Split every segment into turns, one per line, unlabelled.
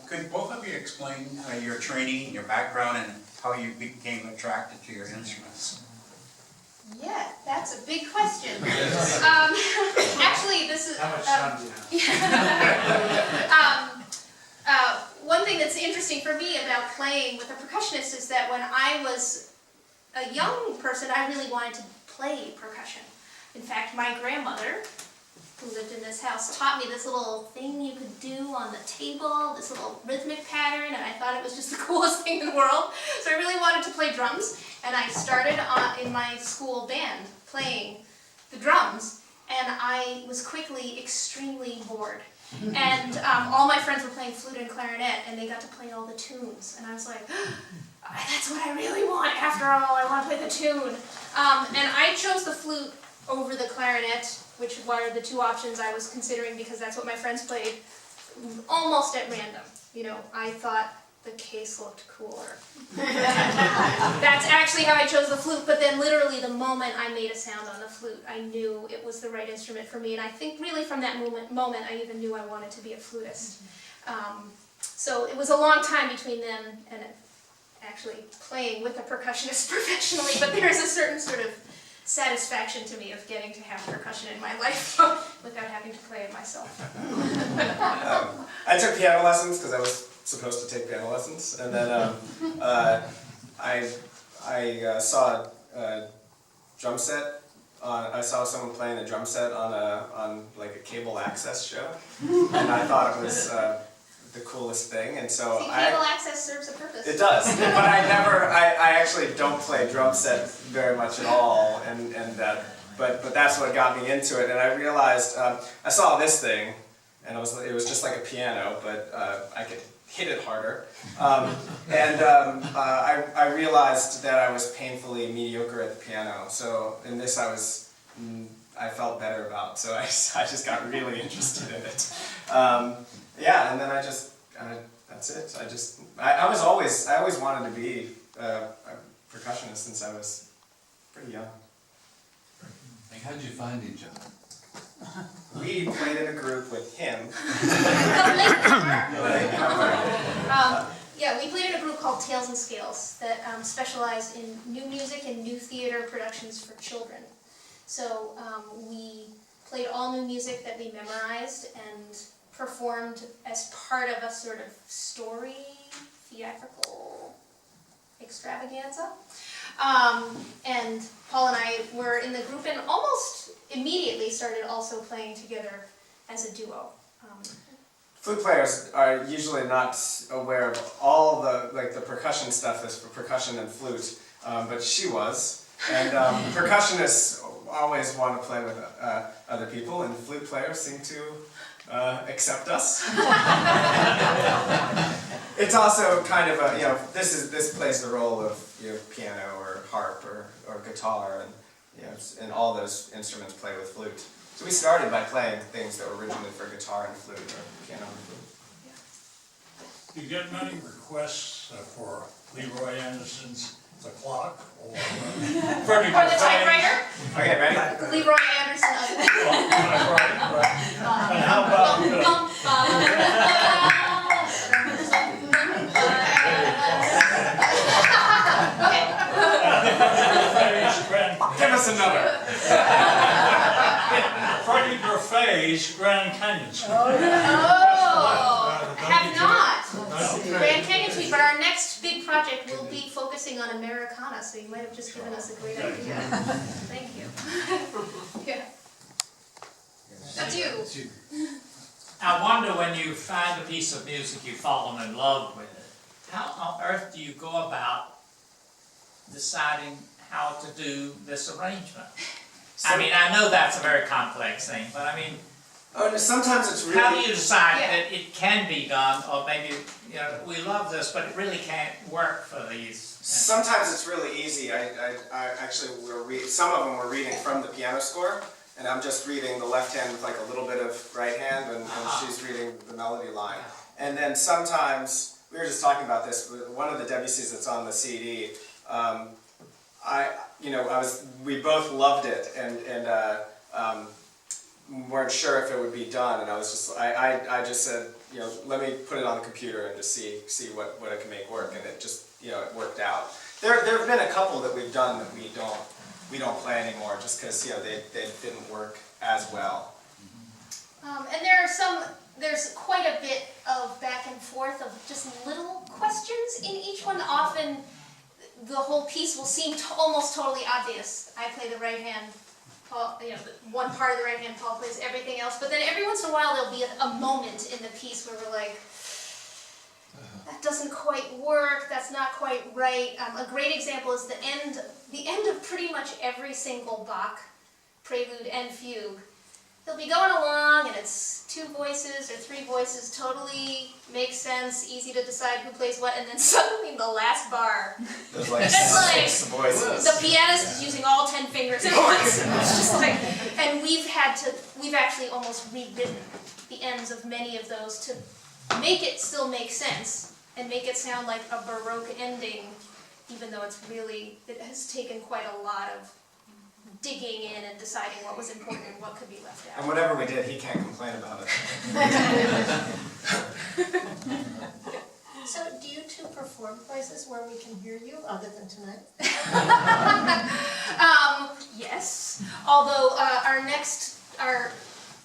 Could both of you explain your training, your background, and how you became attracted to your instruments?
Yeah, that's a big question. Actually, this is...
How much time do you have?
One thing that's interesting for me about playing with a percussionist is that when I was a young person, I really wanted to play percussion. In fact, my grandmother, who lived in this house, taught me this little thing you could do on the table, this little rhythmic pattern, and I thought it was just the coolest thing in the world. So I really wanted to play drums, and I started in my school band playing the drums, and I was quickly extremely bored. And all my friends were playing flute and clarinet, and they got to play all the tunes, and I was like, that's what I really want. After all, I want to play the tune. And I chose the flute over the clarinet, which were the two options I was considering because that's what my friends played, almost at random. You know, I thought the case looked cooler. That's actually how I chose the flute, but then literally the moment I made a sound on the flute, I knew it was the right instrument for me, and I think really from that moment I even knew I wanted to be a flutist. So it was a long time between then and actually playing with a percussionist professionally, but there's a certain sort of satisfaction to me of getting to have percussion in my life without having to play it myself.
I took piano lessons because I was supposed to take piano lessons, and then I saw a drum set. I saw someone playing a drum set on like a cable access show, and I thought it was the coolest thing, and so
cable access serves a purpose.
It does, but I actually don't play drum set very much at all, but that's what got me into it, and I realized, I saw this thing, and it was just like a piano, but I could hit it harder, I realized that I was painfully mediocre at the piano, so in this I felt better about, so I just got really interested in it. Yeah, and then that's it. I always wanted to be a percussionist since I was pretty young.
How did you find each other?
We played in a group with him.
Yeah, we played in a group called Tales and Scales that specialized in new music and new theater productions for children. So we played all new music that we memorized and performed as part of a sort of story, theatrical extravaganza. And Paul and I were in the group and almost immediately started also playing together as a duo.
Flute players are usually not aware of all the percussion stuff that's for percussion and flute, but she was. And percussionists always want to play with other people, and flute players seem to accept us. It's also kind of a, this plays the role of piano or harp or guitar, and all those instruments play with flute. So we started by playing things that were originally for guitar and flute or piano and flute.
Do you get many requests for Leroy Anderson's The Clock or
Or the typewriter?
Okay, ready?
Leroy Anderson.
right. And how about
Give us another.
Freddie Grafay's Grand Canyon Suite?
Oh, have not.
No.
Grand Canyon Suite, but our next big project will be focusing on Americana, so you might have just given us a great idea. Thank you. Yeah. That's you.
I wonder when you find a piece of music you've fallen in love with it, how on earth do you go about deciding how to do this arrangement? I mean, I know that's a very complex thing, but I mean,
sometimes it's really...
how do you decide that it can be done, or maybe, we love this, but it really can't work for these?
Sometimes it's really easy. Some of them were reading from the piano score, and I'm just reading the left hand with like a little bit of right hand, and she's reading the melody line. And then sometimes, we were just talking about this, one of the Debussy's that's on the CD, we both loved it, and weren't sure if it would be done, and I just said, let me put it on the computer and just see what I can make work, and it just, it worked out. There have been a couple that we've done that we don't play anymore, just because, they didn't work as well.
And there's quite a bit of back and forth of just little questions in each one. Often the whole piece will seem almost totally obvious. I play the right hand, Paul, one part of the right hand, Paul plays everything else, but then every once in a while there'll be a moment in the piece where we're like, that doesn't quite work, that's not quite right. A great example is the end of pretty much every single Bach prelude and fugue. He'll be going along and it's 2 voices or 3 voices, totally makes sense, easy to decide who plays what, and then suddenly the last bar,
There's like
it's like
6 voices.
the pianist is using all 10 fingers at once. And it's just like, and we've actually almost rewritten the ends of many of those to make it still make sense and make it sound like a Baroque ending, even though it has taken quite a lot of digging in and deciding what was important and what could be left out.
And whatever we did, he can't complain about it.
So do you two perform places where we can hear you other than tonight?
Yes, although our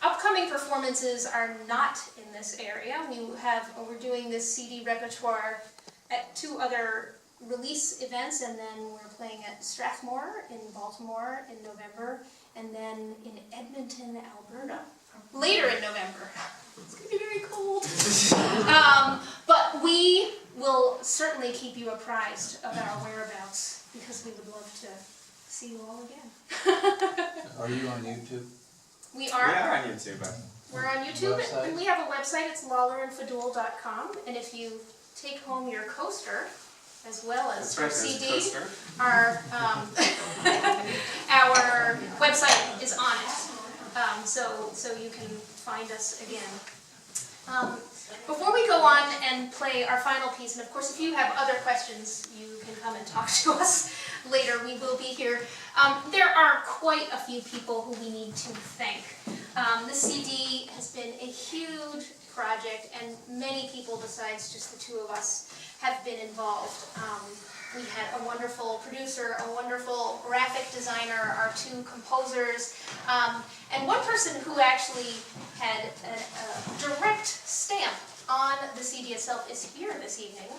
upcoming performances are not in this area. We're doing this CD repertoire at 2 other release events, and then we're playing at Strathmore in Baltimore in November, and then in Edmonton, Alberta, later in November. It's going to be very cold. But we will certainly keep you apprised of our whereabouts, because we would love to see you all again.
Are you on YouTube?
We
We
are.
are on YouTube.
We're on YouTube,
Website?
Mm-hmm.
and we have a website. It's lawlerandfadoul.com, and if you take home your coaster, as well as your CD, our website is on it, so you can find us again. Before we go on and play our final piece, and of course if you have other questions, you can come and talk to us later. We will be here. There are quite a few people who we need to thank. The CD has been a huge project, and many people besides just the 2 of us have been involved. We had a wonderful producer, a wonderful graphic designer, our 2 composers, and one person who actually had a direct stamp on the CD itself is here this evening.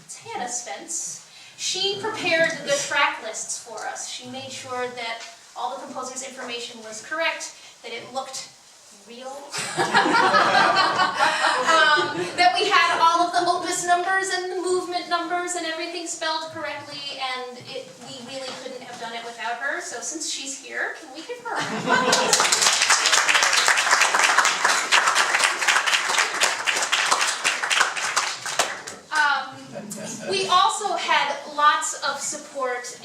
It's Hannah Spence. She prepared the track lists for us. She made sure that all the composer's information was correct, that it looked real, that we had all of the opus numbers and the movement numbers and everything spelled correctly, and we really couldn't have done it without her. So since she's here, can we give her a round? We also had lots of support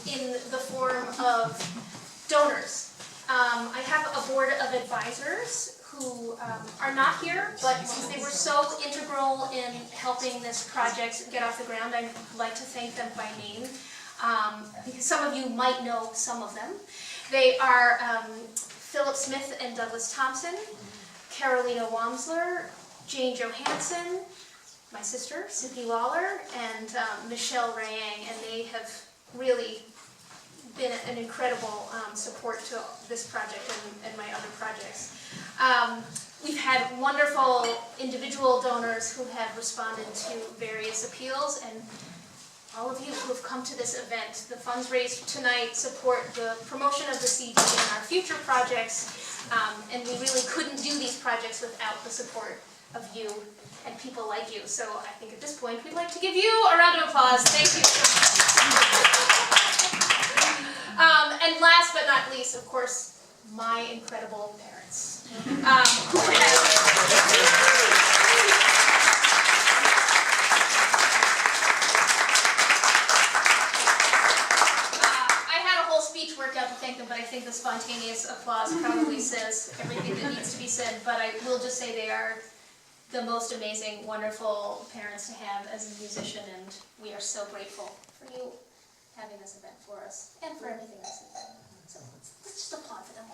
in the form of donors. I have a board of advisors who are not here, but since they were so integral in helping this project get off the ground, I'd like to thank them by name, because some of you might know some of them. They are Philip Smith and Douglas Thompson, Carolina Wamsler, Jane Johansson, my sister, Suki Lawler, and Michelle Rayang, and they have really been an incredible support to this project and my other projects. We've had wonderful individual donors who have responded to various appeals, and all of you who have come to this event. The funds raised tonight support the promotion of the CD and our future projects, and we really couldn't do these projects without the support of you and people like you. So I think at this point we'd like to give you a round of applause. Thank you so much. And last but not least, of course, my incredible parents. I had a whole speech worked out to thank them, but I think the spontaneous applause probably says everything that needs to be said. But I will just say they are the most amazing, wonderful parents to have as a musician, and we are so grateful for you having this event for us and for everything else. So let's just applaud for them.